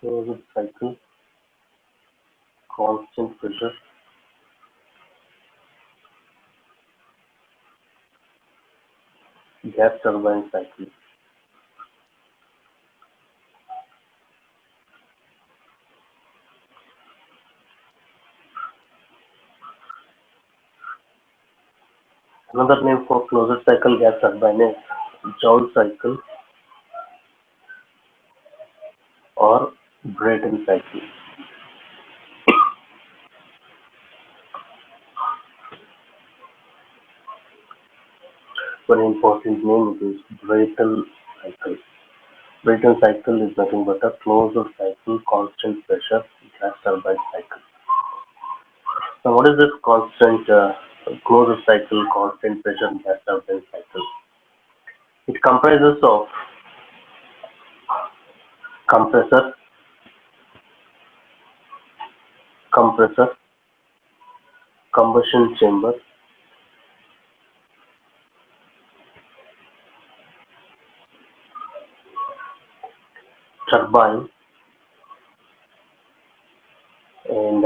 closed cycle, constant pressure, gas turbine cycle. Another name for closed cycle gas turbine is Joule cycle or Brayton cycle. Very important name it is Brayton cycle. Brayton cycle is nothing but a closed cycle constant pressure gas turbine cycle. Now what is this constant closed cycle constant pressure gas turbine cycle? It comprises of compressor, compressor, combustion chamber, turbine, and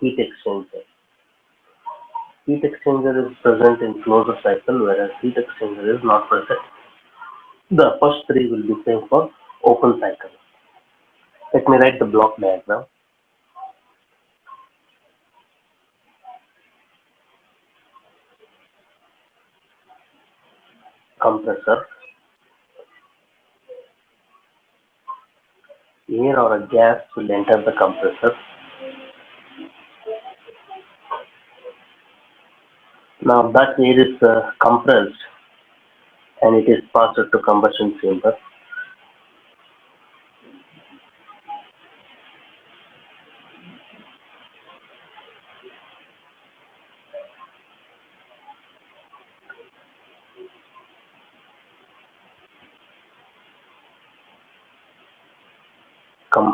heat exchanger. Heat exchanger is present in closed cycle, whereas heat exchanger is not present. The first three will be same for open cycle. Let me write the block diagram. Compressor, air or a gas will enter the compressor. Now that air is compressed and it is passed to combustion chamber.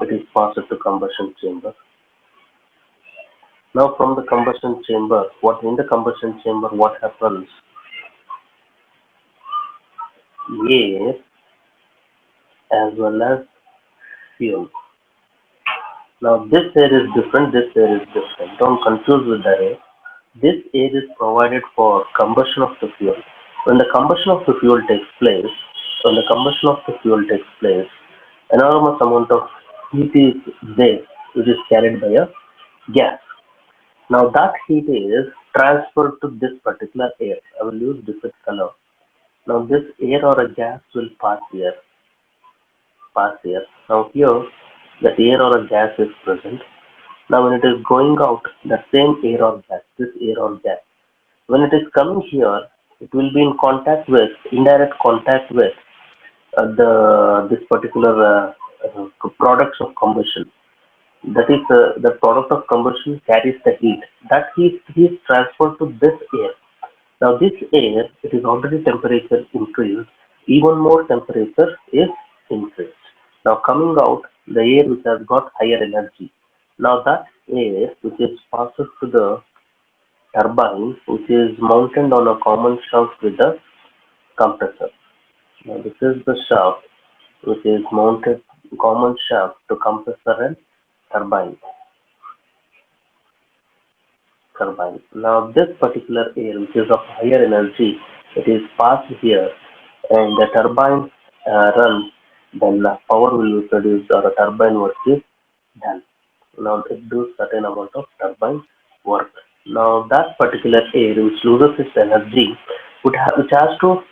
It is passed to combustion chamber. Now from the combustion chamber, what happens? Air as well as fuel. Now this air is different, this air is different. Don't confuse with the air. This air is provided for combustion of the fuel. When the combustion of the fuel takes place, when the combustion of the fuel takes place, enormous amount of heat is there, which is carried by a gas. Now that heat is transferred to this particular air. I will use different color. Now this air or a gas will pass here. Now here, that air or a gas is present. Now when it is going out, the same air or gas, this air or gas, when it is coming here, it will be in contact with, indirect contact with this particular products of combustion. That is, the product of combustion carries the heat. That heat is transferred to this air. Now this air, it is already temperature increased, even more temperature is increased. Now coming out, the air which has got higher energy. Now that air which is passed to the turbine which is mounted on a common shaft with the compressor. Now this is the shaft which is mounted common shaft to compressor and turbine. Turbine. Now this particular air which is of higher energy, it is passed here and the turbine runs, then the power will be produced or a turbine work is done. Now it does certain amount of turbine work. Now that particular air which loses its energy which has to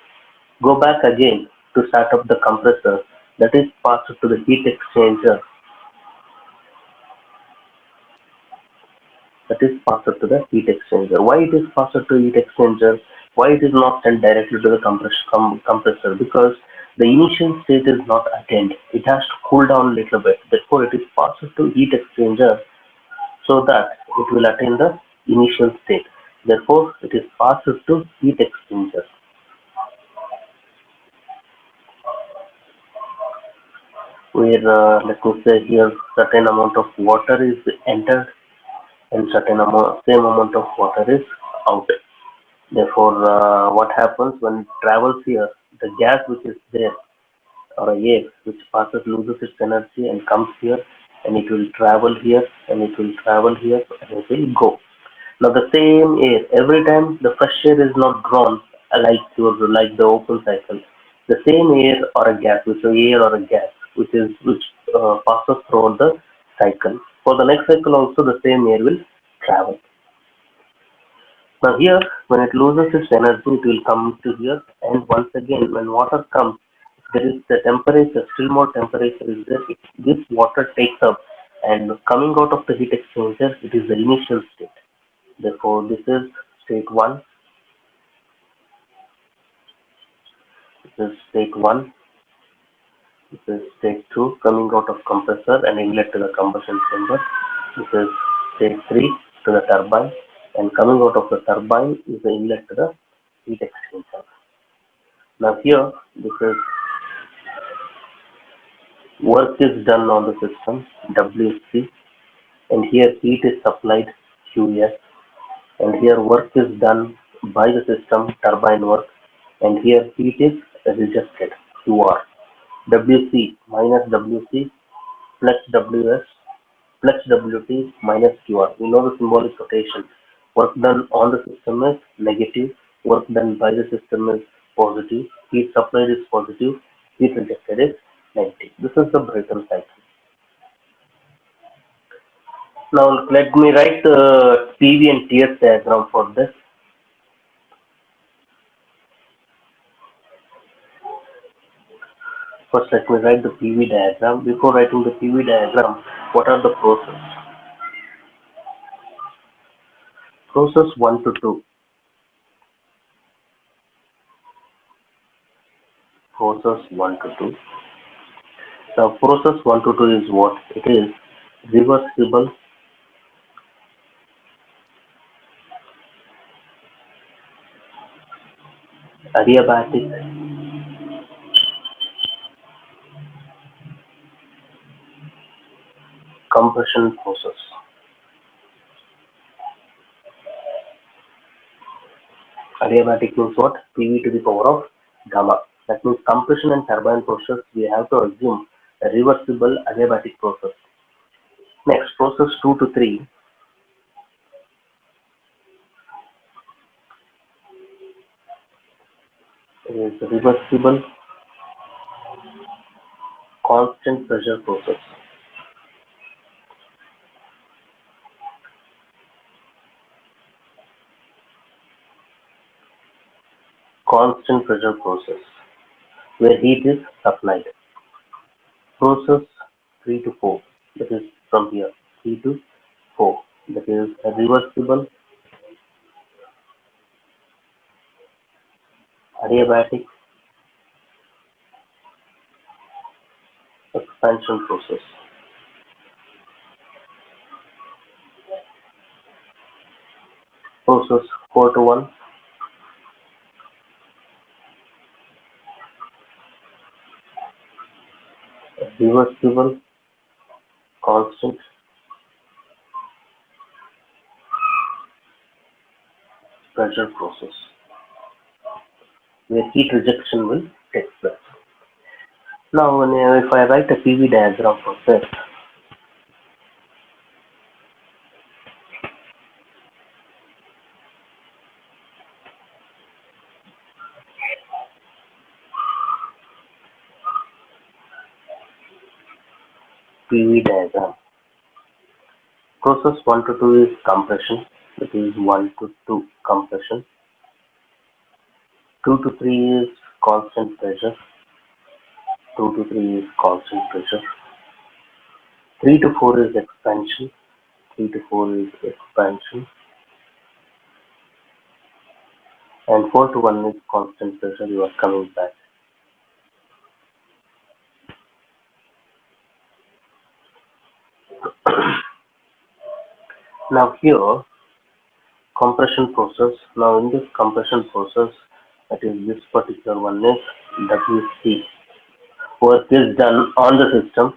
go back again to start up the compressor, that is passed to the heat exchanger, that is passed to the heat exchanger. Why it is passed to heat exchanger? Why it is not sent directly to the compressor? Because the initial state is not attained. It has to cool down a little bit. Therefore, it is passed to heat exchanger so that it will attain the initial state. Therefore, it is passed to heat exchanger. Where let me say here certain amount of water is entered and certain amount same amount of water is out. Therefore, what happens when it travels here, the gas which is there, or a air which passes, loses its energy and comes here, and it will travel here, and it will travel here, and it will go. Now the same air, every time the fresh air is not drawn like the open cycle, the same air or a gas, which is air or a gas, which passes throughout the cycle. For the next cycle also the same air will travel. Now here, when it loses its energy, it will come to here, and once again, when water comes, there is the temperature, still more temperature is there. This water takes up, and coming out of the heat exchanger, it is the initial state. Therefore, this is state 1, this is state 1, this is state 2, coming out of compressor and inlet to the combustion chamber. This is state 3 to the turbine, and coming out of the turbine is the inlet to the heat exchanger. Now here, this is work is done on the system, WC, and here heat is supplied, QS, and here work is done by the system, turbine work, and here heat is rejected, QR. WC minus WC plus WS plus WT minus QR. We know the symbolic rotation. Work done on the system is negative, work done by the system is positive, heat supplied is positive, heat rejected is negative. This is the Brayton cycle. Now let me write the PV and TS diagram for this. First let me write the PV diagram. Before writing the PV diagram, what are the process? Process 1 to 2. Process 1 to 2. Now process 1 to 2 is what? It is reversible adiabatic compression process. Adiabatic means what? PV to the power of gamma. That means compression and turbine process, we have to assume a reversible adiabatic process. Next, process 2 to 3 is reversible constant pressure process. Constant pressure process where heat is supplied. Process 3 to 4, that is from here 3 to 4, that is a reversible adiabatic expansion process. Process 4 to 1, reversible constant pressure process where heat rejection will take place. Now, if I write a PV diagram for this, PV diagram, process 1 to 2 is compression, that is 1 to 2 compression, 2 to 3 is constant pressure, 2 to 3 is constant pressure, 3 to 4 is expansion, 3 to 4 is expansion, and 4 to 1 is constant pressure. You are coming back. Now here, compression process. Now in this compression process, that is this particular one is WC. Work is done on the system,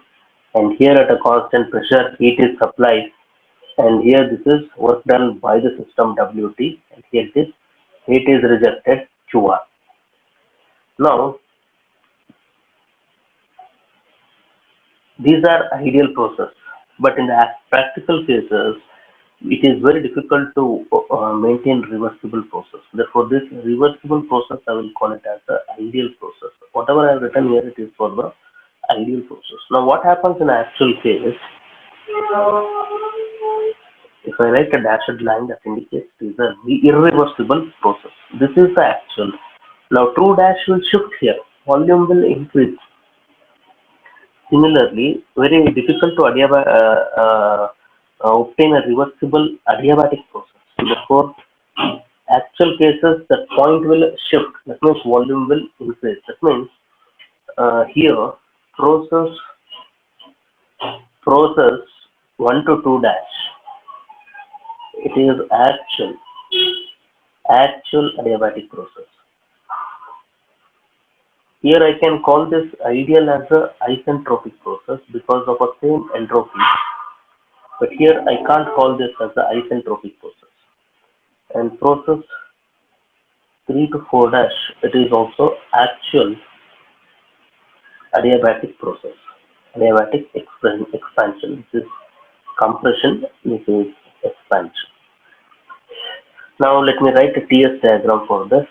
and here at a constant pressure, heat is supplied, and here this is work done by the system WT, and here this heat is rejected QR. Now These are ideal process, but in the practical cases, it is very difficult to maintain reversible process. Therefore, this reversible process, I will call it as the ideal process. Whatever I have written here, it is for the ideal process. Now, what happens in actual case, if I write a dashed line that indicates it is a irreversible process. This is the actual. Now, true dash will shift here. Volume will increase. Similarly, very difficult to obtain a reversible adiabatic process. Therefore, actual cases, the point will shift. That means volume will increase. That means here process process 1 to 2 dash. It is actual adiabatic process. Here I can call this ideal as a isentropic process because of a same entropy. But here I can't call this as the isentropic process. And process 3 to 4 dash, it is also actual adiabatic process. Adiabatic expansion. This is compression, this is expansion. Now let me write a TS diagram for this.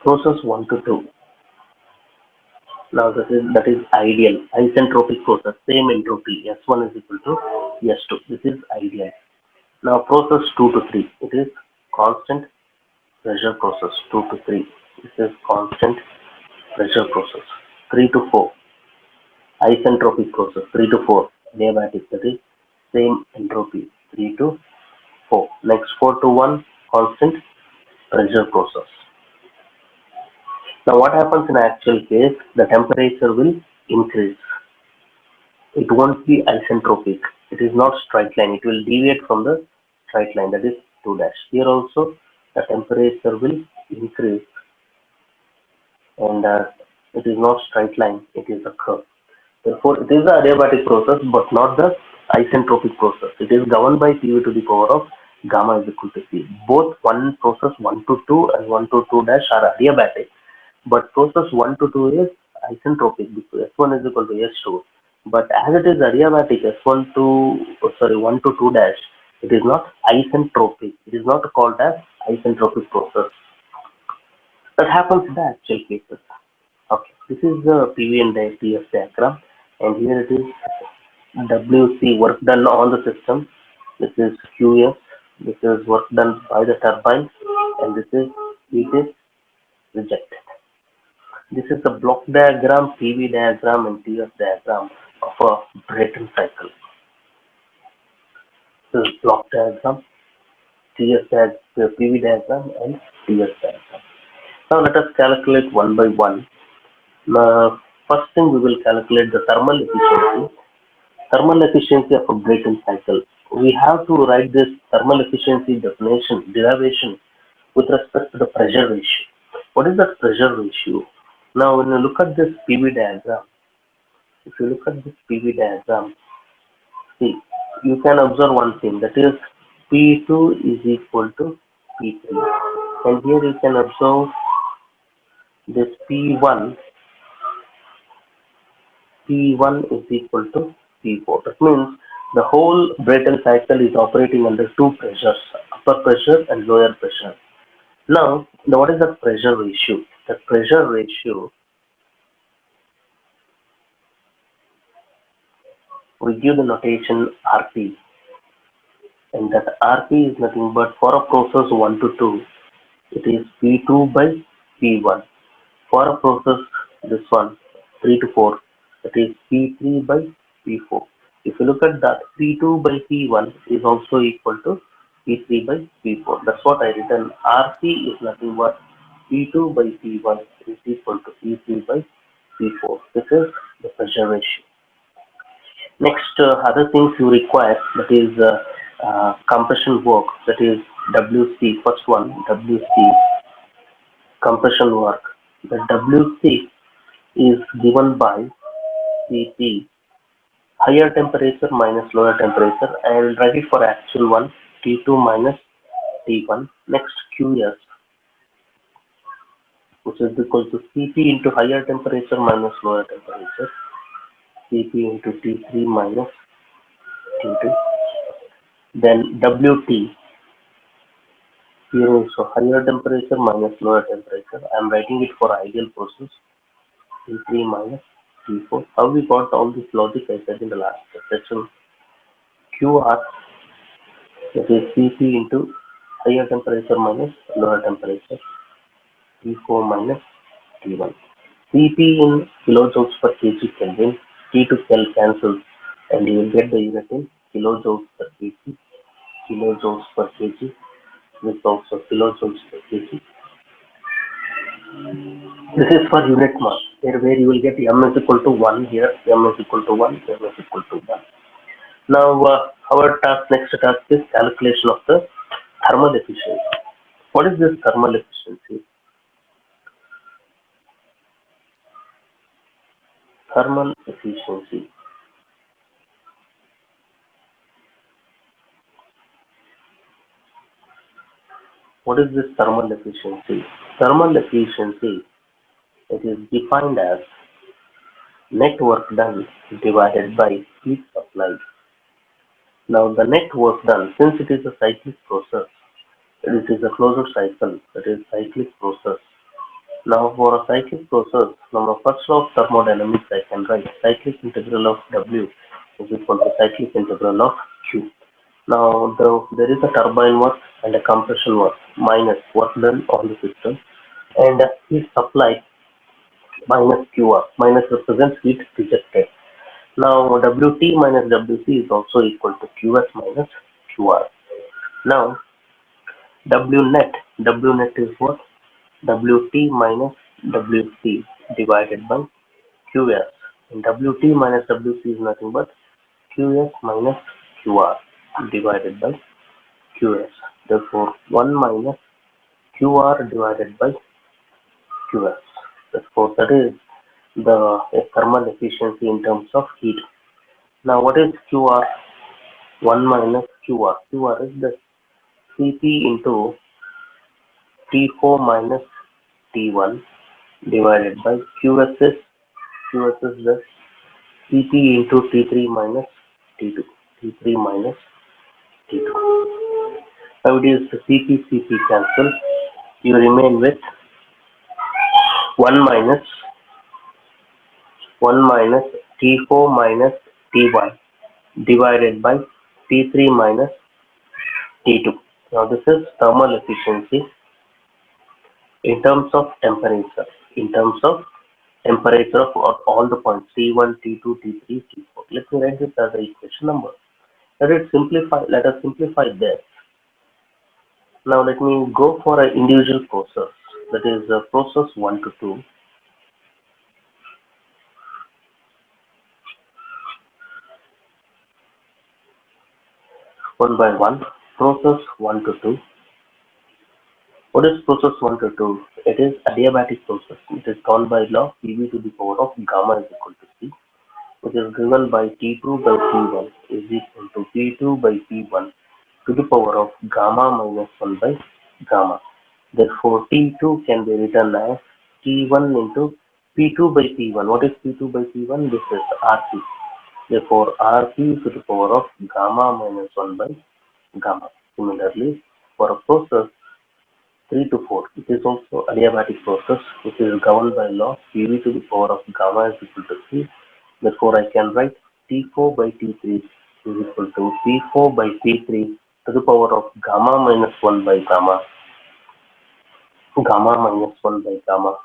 Process 1 to 2. Now that is ideal. Isentropic process, same entropy. S1 is equal to S2. This is ideal. Now process 2 to 3. It is constant pressure process 2 to 3. This is constant pressure process. 3 to 4. Isentropic process 3 to 4. Adiabatic, that is same entropy 3 to 4. Next 4 to 1. Constant pressure process. Now what happens in actual case? The temperature will increase. It won't be isentropic. It is not straight line. It will deviate from the straight line, that is 2 dash. Here also the temperature will increase, and it is not straight line. It is a curve. Therefore, it is the adiabatic process, but not the isentropic process. It is governed by PV to the power of gamma is equal to C. Both one process 1 to 2 and 1 to 2 dash are adiabatic, but process 1 to 2 is isentropic because S1 is equal to S2. But as it is adiabatic, S1 to, sorry, 1 to 2 dash, it is not isentropic. It is not called as isentropic process. That happens in the actual cases. Okay, this is the PV and the TS diagram, and here it is WC, work done on the system. This is QS. This is work done by the turbine, and this is heat is rejected. This is the block diagram, PV diagram, and TS diagram of a Brayton cycle. This is block diagram, TS diagram, PV diagram, and TS diagram. Now let us calculate one by one. First thing, we will calculate the thermal efficiency. Thermal efficiency of a Brayton cycle. We have to write this thermal efficiency derivation with respect to the pressure ratio. What is that pressure ratio? Now, when you look at this PV diagram, if you look at this PV diagram, see, you can observe one thing, that is P2 is equal to P3. And here you can observe this P1 is equal to P4. That means the whole Brayton cycle is operating under two pressures, upper pressure and lower pressure. Now, what is the pressure ratio? The pressure ratio, we give the notation RP, and that RP is nothing but for a process 1 to 2, it is P2 by P1. For a process, this one, 3 to 4, that is P3 by P4. If you look at that, P2 by P1 is also equal to P3 by P4. That's what I written. RP is nothing but P2 by P1 is equal to P3 by P4. This is the pressure ratio. Next, other things you require, that is compression work, that is WC, first one, WC, compression work. The WC is given by Cp, higher temperature minus lower temperature. I will write it for actual one, T2 minus T1. Next, Qs, which is equal to Cp into higher temperature minus lower temperature, Cp into T3 minus T2. Then Wt, here also higher temperature minus lower temperature. I am writing it for ideal process, T3 minus T4. How we got all this logic I said in the last section. Qr, that is Cp into higher temperature minus lower temperature, T4 minus T1. Cp in kilojoules per kg Kelvin, T to Kel cancels, and you will get the unit in kilojoules per kg, kilojoules per kg, this also kilojoules per kg. This is for unit mass, here where you will get m is equal to 1 here, m is equal to 1, m is equal to 1. Now our next task is calculation of the thermal efficiency. What is this thermal efficiency? Thermal efficiency. What is this thermal efficiency? Thermal efficiency, it is defined as net work done divided by heat supplied. Now the net work done, since it is a cyclic process, it is a closed cycle, that is cyclic process. Now for a cyclic process, from the first law of thermodynamics I can write cyclic integral of W is equal to cyclic integral of Q. Now there is a turbine work and a compression work minus work done on the system, and heat supply minus QR. Minus represents heat rejected. Now WT minus WC is also equal to QS minus QR. Now Wnet is what? WT minus WC divided by QS. And WT minus WC is nothing but QS minus QR divided by QS. Therefore, 1 minus QR divided by QS. Therefore, that is the thermal efficiency in terms of heat. Now, what is QR? 1 minus QR. QR is the Cp into T4 minus T1 divided by QS is the Cp into T3 minus T2. T3 minus T2. Now it is the Cp cancel. You remain with 1 minus T4 minus T1 divided by T3 minus T2. Now this is thermal efficiency in terms of temperature. In terms of temperature of all the points T1, T2, T3, T4. Let me write this as the equation number. Let us simplify this. Now let me go for an individual process. That is process 1 to 2. One by one. Process 1 to 2. What is process 1 to 2? It is adiabatic process. It is called by law PV to the power of gamma is equal to C, which is given by T2 by T1 is equal to P2 by P1 to the power of gamma minus 1 by gamma. Therefore, T2 can be written as T1 into P2 by P1. What is P2 by P1? This is RP. Therefore, RP to the power of gamma minus 1 by gamma. Similarly, for a process 3 to 4, it is also adiabatic process, which is governed by law PV to the power of gamma is equal to C. Therefore, I can write T4 by T3 is equal to P4 by P3 to the power of gamma minus 1 by gamma, gamma minus 1 by gamma.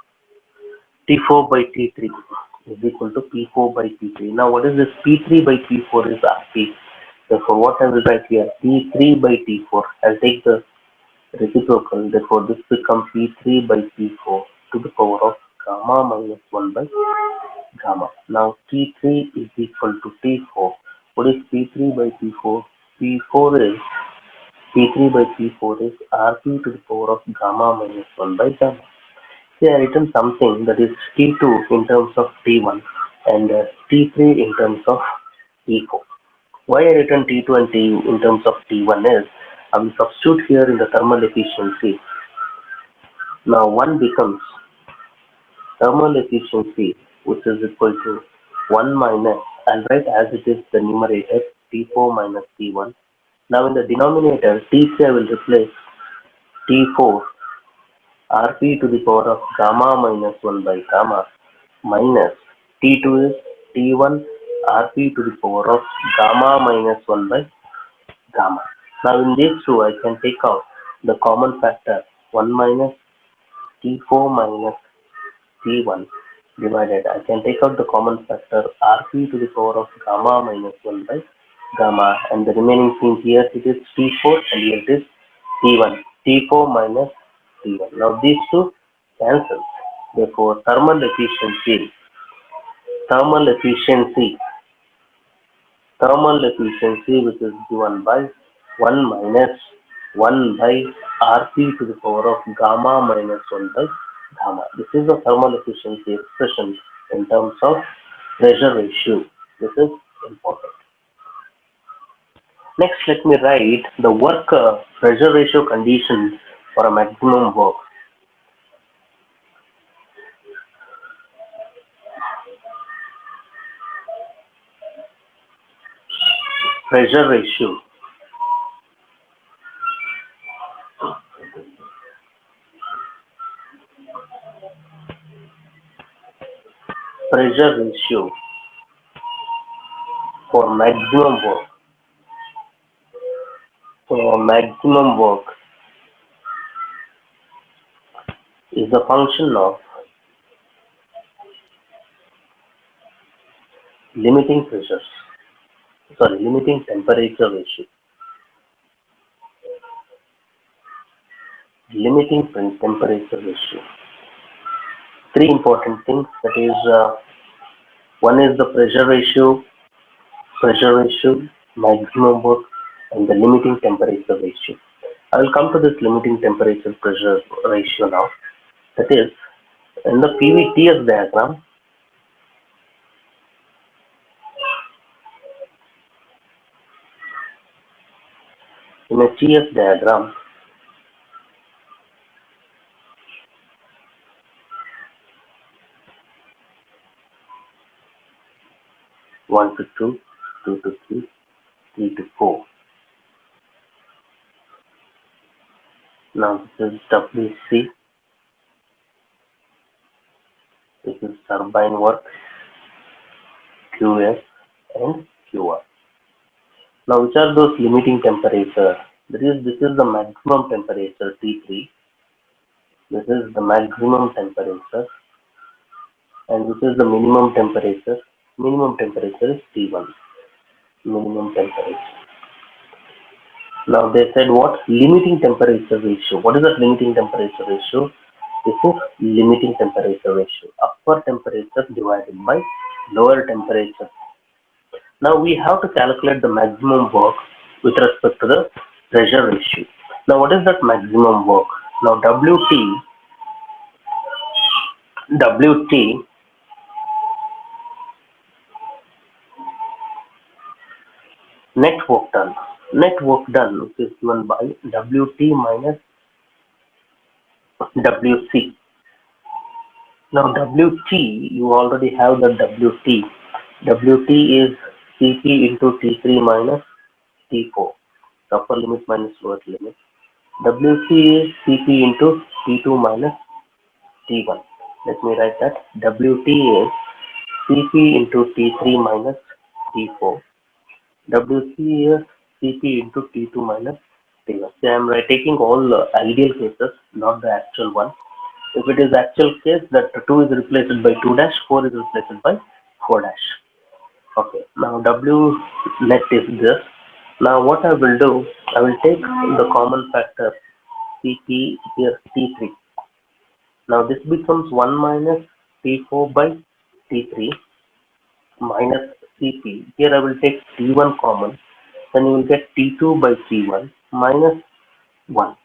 T4 by T3 is equal to P4 by P3. Now, what is this? P3 by P4 is RP. Therefore, what I will write here? P3 by T4. I'll take the reciprocal. Therefore, this becomes P3 by P4 to the power of gamma minus 1 by gamma. Now, T3 is equal to T4. What is P3 by P4? P4 is T3 by T4 is Rp to the power of gamma minus 1 by gamma. Here I written something that is T2 in terms of T1 and T3 in terms of T4. Why I written T2 and T in terms of T1 is I will substitute here in the thermal efficiency. Now 1 becomes thermal efficiency, which is equal to 1 minus, I'll write as it is the numerator T4 minus T1. Now in the denominator T3 I will replace T4 Rp to the power of gamma minus 1 by gamma minus T2 is T1 Rp to the power of gamma minus 1 by gamma. Now in these two I can take out the common factor 1 minus T4 minus T1 divided. I can take out the common factor Rp to the power of gamma minus 1 by gamma, and the remaining thing here it is T4 and here it is T1. T4 minus T1. Now these two cancel. Therefore thermal efficiency thermal efficiency, which is given by 1 minus 1 by Rp to the power of gamma minus 1 by gamma. This is the thermal efficiency expression in terms of pressure ratio. This is important. Next, let me write the work pressure ratio condition for a maximum work. Pressure ratio. Pressure ratio for maximum work. For maximum work is a function of limiting pressures. Limiting temperature ratio. Limiting temperature ratio. Three important things, that is, one is the pressure ratio, maximum work, and the limiting temperature ratio. I will come to this limiting temperature pressure ratio now. That is, in the PVTS diagram, in a TS diagram, one to two, two to three, three to four. Now this is WC. This is turbine work, QS and QR. Now which are those limiting temperature? This is the maximum temperature T3. This is the maximum temperature, and this is the minimum temperature. Minimum temperature is T1. Minimum temperature. Now they said what? Limiting temperature ratio. What is that limiting temperature ratio? This is limiting temperature ratio. Upper temperature divided by lower temperature. Now we have to calculate the maximum work with respect to the pressure ratio. Now what is that maximum work? Now WT net work done, which is given by WT minus WC. Now WT, you already have the WT. WT is Cp into T3 minus T4, upper limit minus lower limit. WC is Cp into T2 minus T1. Let me write that. WT is Cp into T3 minus T4. WC is Cp into T2 minus T1. So I am taking all ideal cases, not the actual one. If it is actual case, that 2 is replaced by 2 dash, 4 is replaced by 4 dash. Okay, now W net is this. Now what I will do, I will take the common factor Cp here T3. Now this becomes 1 minus T4 by T3 minus Cp. Here I will take T1 common, then you will get T2 by T1 minus 1.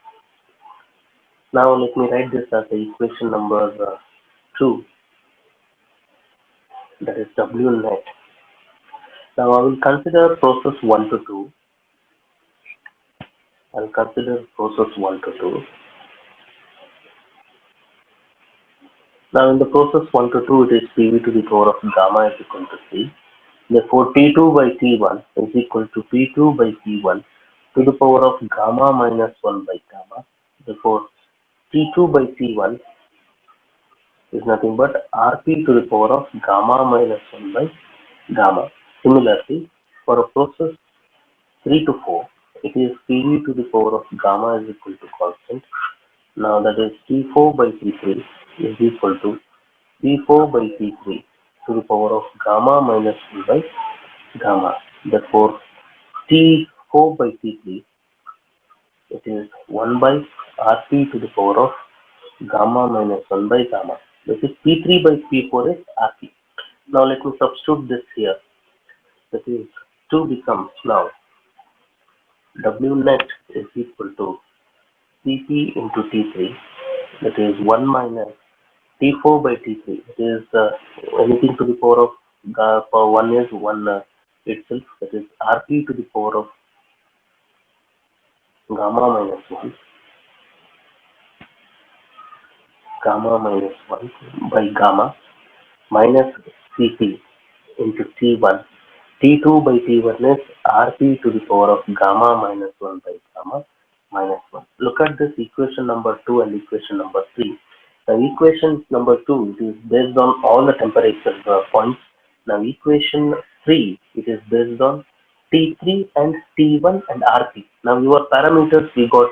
Now let me write this as the equation number 2, that is W net. Now I will consider process 1 to 2. I'll consider process 1 to 2. Now in the process 1 to 2, it is PV to the power of gamma is equal to C. Therefore, T2 by T1 is equal to P2 by P1 to the power of gamma minus 1 by gamma. Therefore, T2 by T1 is nothing but Rp to the power of gamma minus 1 by gamma. Similarly, for a process 3 to 4, it is PV to the power of gamma is equal to constant. Now that is T4 by T3 is equal to P4 by P3 to the power of gamma minus 1 by gamma. Therefore, T4 by T3, it is 1 by Rp to the power of gamma minus 1 by gamma. This is P3 by P4 is Rp. Now let me substitute this here. That is 2 becomes now W net is equal to Cp into T3. That is 1 minus T4 by T3. It is anything to the power of power 1 is 1 itself. That is Rp to the power of gamma minus 1. Gamma minus 1 by gamma minus Cp into T1. T2 by T1 is Rp to the power of gamma minus 1 by gamma minus 1. Look at this equation number 2 and equation number 3. Now equation number 2, it is based on all the temperature points. Now equation 3, it is based on T3 and T1 and Rp. Now your parameters we got,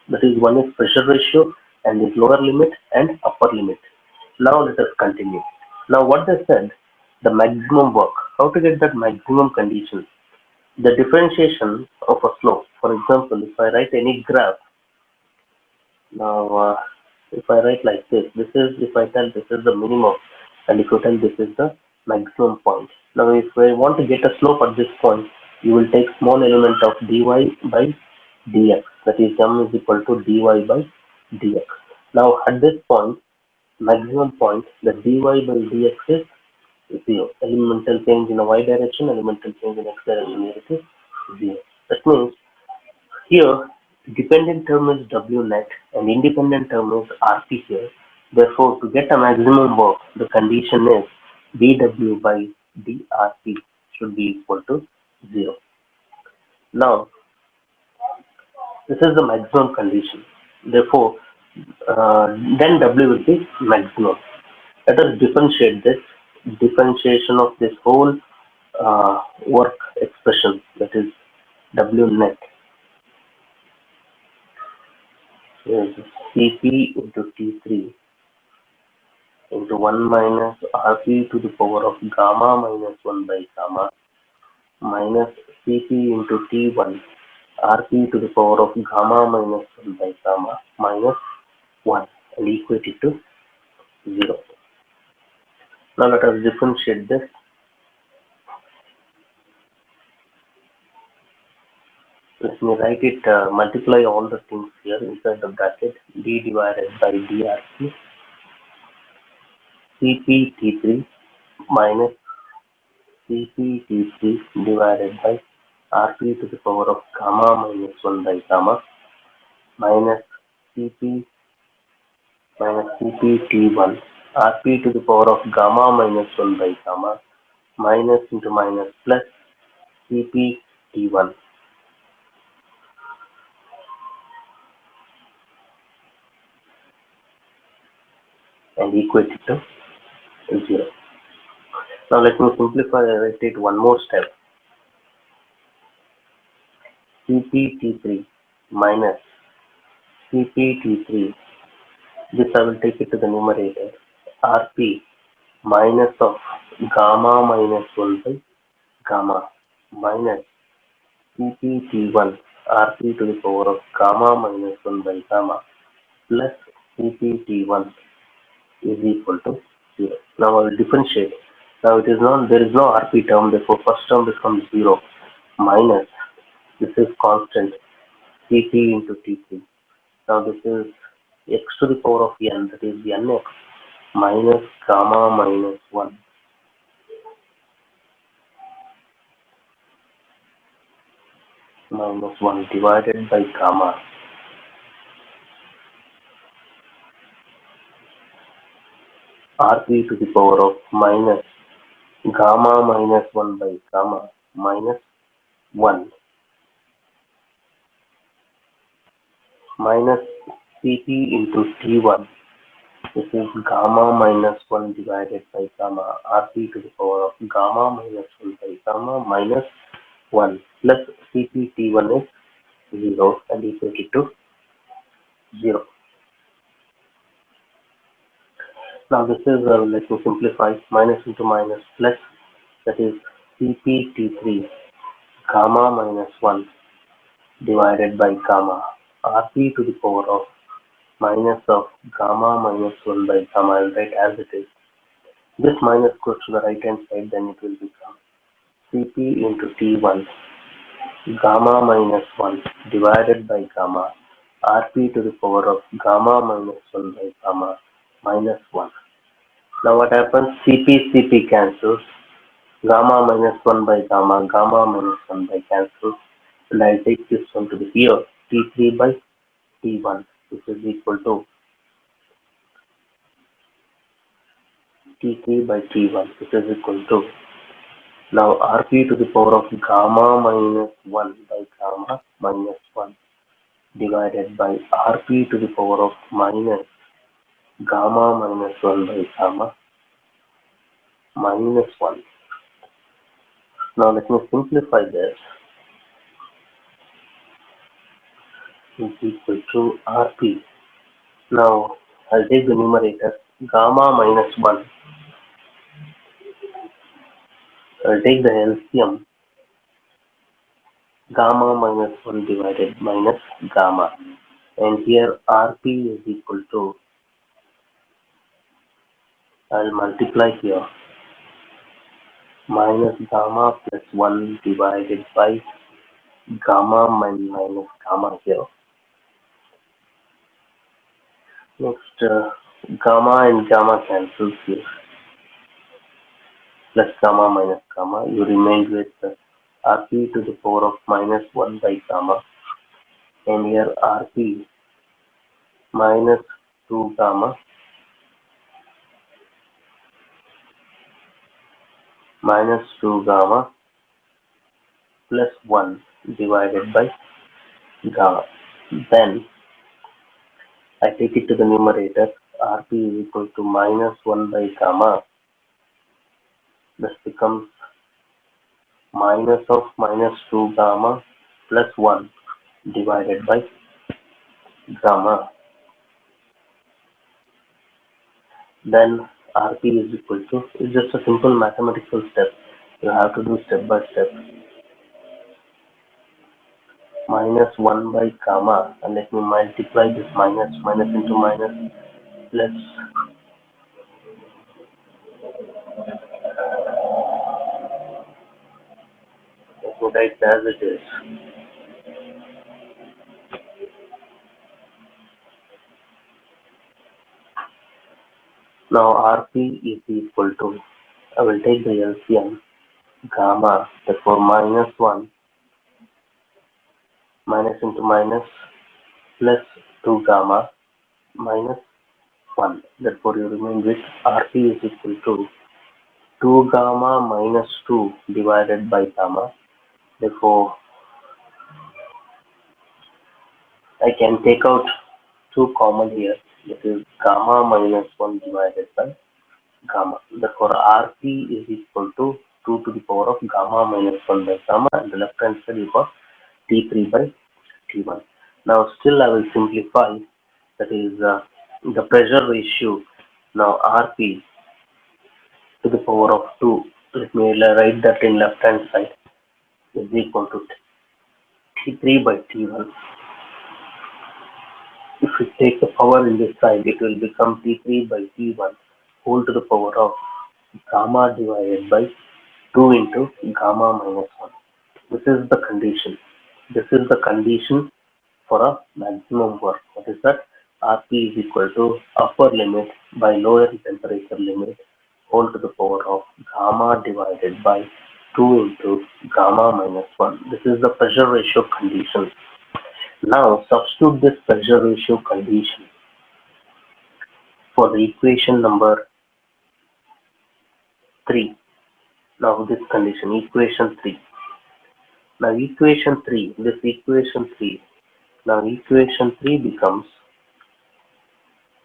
that is one is pressure ratio and is lower limit and upper limit. Now let us continue. Now what they said, the maximum work. How to get that maximum condition? The differentiation of a slope. For example, if I write any graph, now if I write like this, this is, if I tell this is the minimum and if you tell this is the maximum point. Now if I want to get a slope at this point, you will take small element of dy by dx, that is m is equal to dy by dx. Now at this point, maximum point, the dy by dx is 0. Elemental change in a y direction, elemental change in x direction, it is 0. That means here dependent term is W net and independent term is RP here. Therefore, to get a maximum work, the condition is dW by dRP should be equal to 0. Now, this is the maximum condition. Therefore, then W will be maximum. Let us differentiate this. Differentiation of this whole work expression, that is W net, is Cp into T3 into 1 minus Rp to the power of gamma minus 1 by gamma minus Cp into T1 Rp to the power of gamma minus 1 by gamma minus 1 and equate it to 0. Now let us differentiate this. Let me write it, multiply all the things here inside the bracket, d divided by drp cpt3 minus cpt3 divided by rp to the power of gamma minus 1 by gamma minus cp minus cpt1 rp to the power of gamma minus 1 by gamma minus into minus plus cpt1 and equate it to 0. Now let me simplify and write it one more step. Cpt3 minus Cpt3, this I will take it to the numerator, Rp minus of gamma minus 1 by gamma minus Cpt1 Rp to the power of gamma minus 1 by gamma plus Cpt1 is equal to 0. Now I will differentiate. Now it is not, there is no Rp term, therefore first term becomes 0 minus This is constant Cp into T3. Now this is x to the power of n, that is nx minus gamma minus 1 minus 1 divided by gamma Rp to the power of minus gamma minus 1 by gamma minus 1 minus Cp into T1. This is gamma minus 1 divided by gamma Rp to the power of gamma minus 1 by gamma minus 1 plus Cp T1 is 0 and equal to 0. Now this is, let me simplify, minus into minus plus, that is Cp T3 gamma minus 1 divided by gamma Rp to the power of minus of gamma minus 1 by gamma. I'll write as it is. This minus goes to the right hand side, then it will become Cp into T1 gamma minus 1 divided by gamma Rp to the power of gamma minus 1 by gamma minus 1. Now what happens? Cp cancels. Gamma minus 1 by gamma, gamma minus 1 by cancels. And I'll take this one to the here. T3 by T1, which is equal to T3 by T1, which is equal to, now Rp to the power of gamma minus 1 by gamma minus 1 divided by Rp to the power of minus gamma minus 1 by gamma minus 1. Now let me simplify this. Is equal to Rp. Now I'll take the numerator gamma minus 1. I'll take the LCM gamma minus 1 divided minus gamma. And here Rp is equal to, I'll multiply here, minus gamma plus 1 divided by gamma minus gamma here. Next, gamma and gamma cancels here. Plus gamma minus gamma. You remain with Rp to the power of minus 1 by gamma. And here Rp minus 2 gamma minus 2 gamma plus 1 divided by gamma. Then I take it to the numerator. Rp is equal to minus 1 by gamma. This becomes minus of minus 2 gamma plus 1 divided by gamma. Then Rp is equal to, it's just a simple mathematical step. You have to do step by step. Minus 1 by gamma, and let me multiply this minus into minus plus let me write as it is. Now Rp is equal to, I will take the LCM gamma, therefore minus 1 minus into minus plus 2 gamma minus 1. Therefore you remain with Rp is equal to 2 gamma minus 2 divided by gamma. Therefore I can take out 2 common here. That is gamma minus 1 divided by gamma. Therefore Rp is equal to 2 to the power of gamma minus 1 by gamma, and the left hand side you got T3 by T1. Now still I will simplify, that is the pressure ratio. Now Rp to the power of 2, let me write that in left hand side, is equal to T3 by T1. If we take the power in this side, it will become T3 by T1 whole to the power of gamma divided by 2 into gamma minus 1. This is the condition. This is the condition for a maximum work. What is that? Rp is equal to upper limit by lower temperature limit whole to the power of gamma divided by 2 into gamma minus 1. This is the pressure ratio condition. Now substitute this pressure ratio condition for the equation number 3. Now this condition, equation 3. Now equation 3, now equation 3 becomes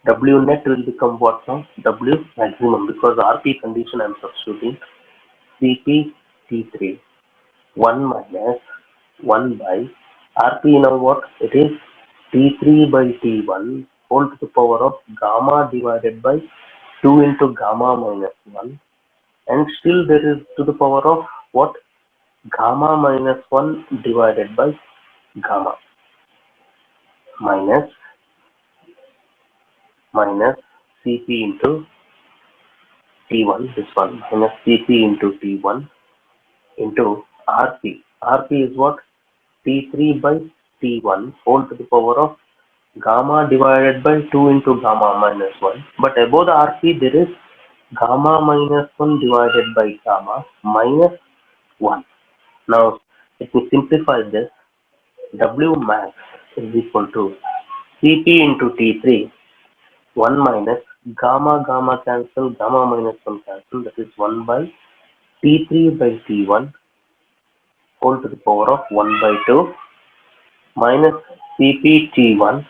W net will become what now? W maximum, because RP condition I am substituting Cp T3 1 minus 1 by RP. Now what it is? T3 by T1 whole to the power of gamma divided by 2 into gamma minus 1, and still there is to the power of what? Gamma minus 1 divided by gamma minus Cp into T1, this one, minus Cp into T1 into Rp. Rp is what? T3 by T1 whole to the power of gamma divided by 2 into gamma minus 1. But above the Rp there is gamma minus 1 divided by gamma minus 1. Now, if we simplify this, W max is equal to Cp into T3, 1 minus gamma cancel, gamma minus 1 cancel, that is 1 by T3 by T1 whole to the power of 1 by 2 minus Cp T1,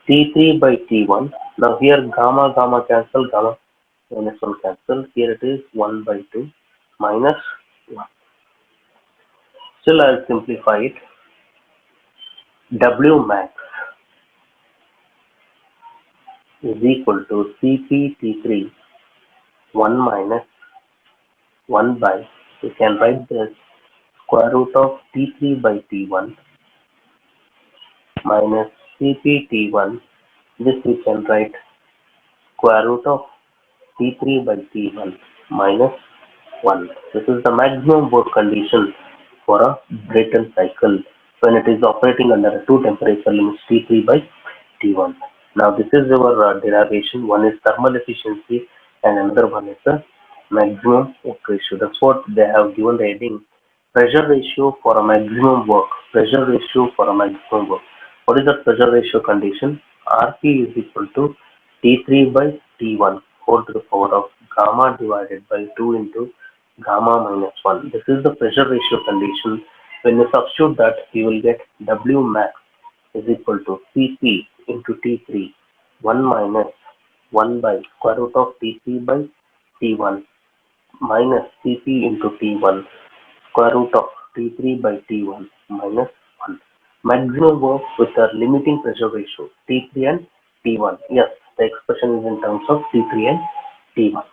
T3 by T1. Now here gamma cancel, gamma minus 1 cancel, here it is 1 by 2 minus 1. Still I will simplify it. W max is equal to Cp T3 1 minus 1 by, you can write this, square root of T3 by T1 minus Cp T1. This we can write square root of T3 by T1 minus 1. This is the maximum work condition for a Brayton cycle when it is operating under two temperature limits T3 by T1. Now this is our derivation. One is thermal efficiency and another one is the maximum work ratio. That's what they have given the heading, pressure ratio for a maximum work. Pressure ratio for a maximum work. What is the pressure ratio condition? Rp is equal to T3 by T1 whole to the power of gamma divided by 2 into gamma minus 1. This is the pressure ratio condition. When you substitute that, you will get W max is equal to Cp into T3 1 minus 1 by square root of T3 by T1 minus Cp into T1 square root of T3 by T1 minus 1. Maximum work with the limiting pressure ratio T3 and T1. Yes, the expression is in terms of T3 and T1.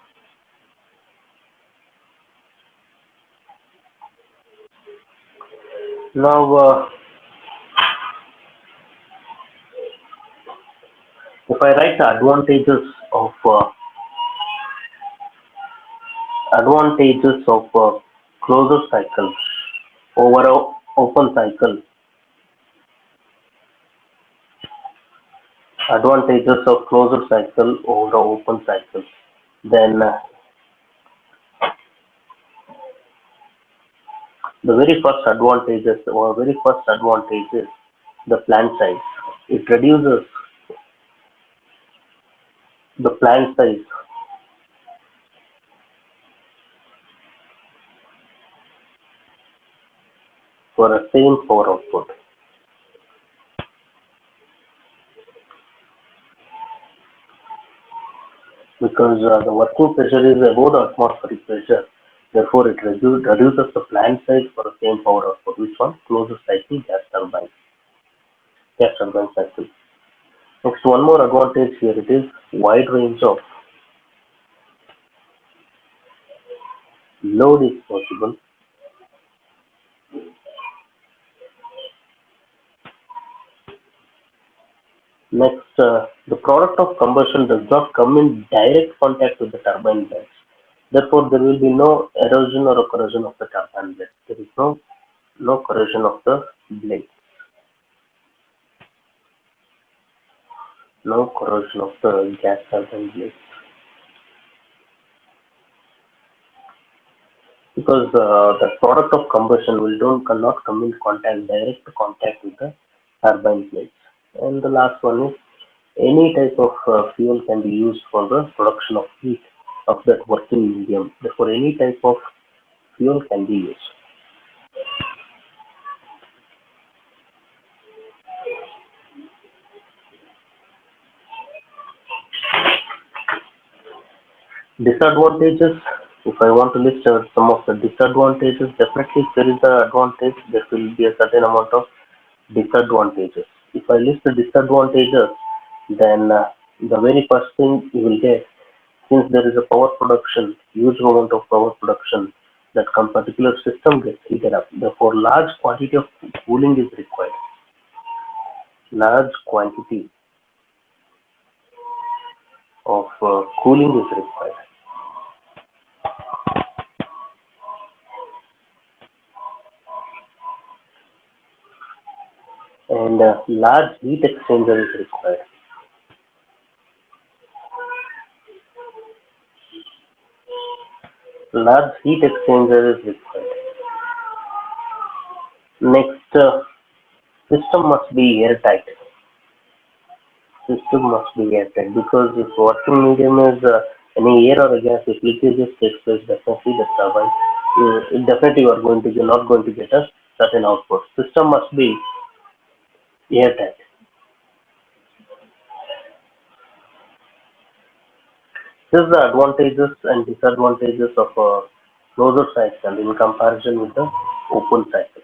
Now, if I write the advantages of closed cycle over a open cycle, advantages of closed cycle over the open cycle, then the very first advantage is the plant size. It reduces the plant size for a same power output. Because the working pressure is above the atmospheric pressure, therefore it reduces the plant size for the same power output. Which one? Closed cycle gas turbine cycle. Next, one more advantage here, it is wide range of load is possible. Next, the product of combustion does not come in direct contact with the turbine blades. Therefore, there will be no erosion or corrosion of the turbine blades. There is no no corrosion of the blade, no corrosion of the gas turbine blade, because the product of combustion will don't cannot come in direct contact with the turbine blades. And the last one is any type of fuel can be used for the production of heat of that working medium. Therefore, any type of fuel can be used. Disadvantages. If I want to list out some of the disadvantages, definitely if there is an advantage, there will be a certain amount of disadvantages. If I list the disadvantages, then the very first thing you will get, since there is a power production, huge amount of power production, that particular system gets heated up. Therefore, large quantity of cooling is required. Large quantity of cooling is required. And large heat exchanger is required. Large heat exchanger is required. Next, system must be airtight. System must be airtight because if working medium is any air or a gas, if leakages takes place, definitely the turbine, definitely you are going to, you're not going to get a certain output. System must be airtight. This is the advantages and disadvantages of a closed cycle in comparison with the open cycle.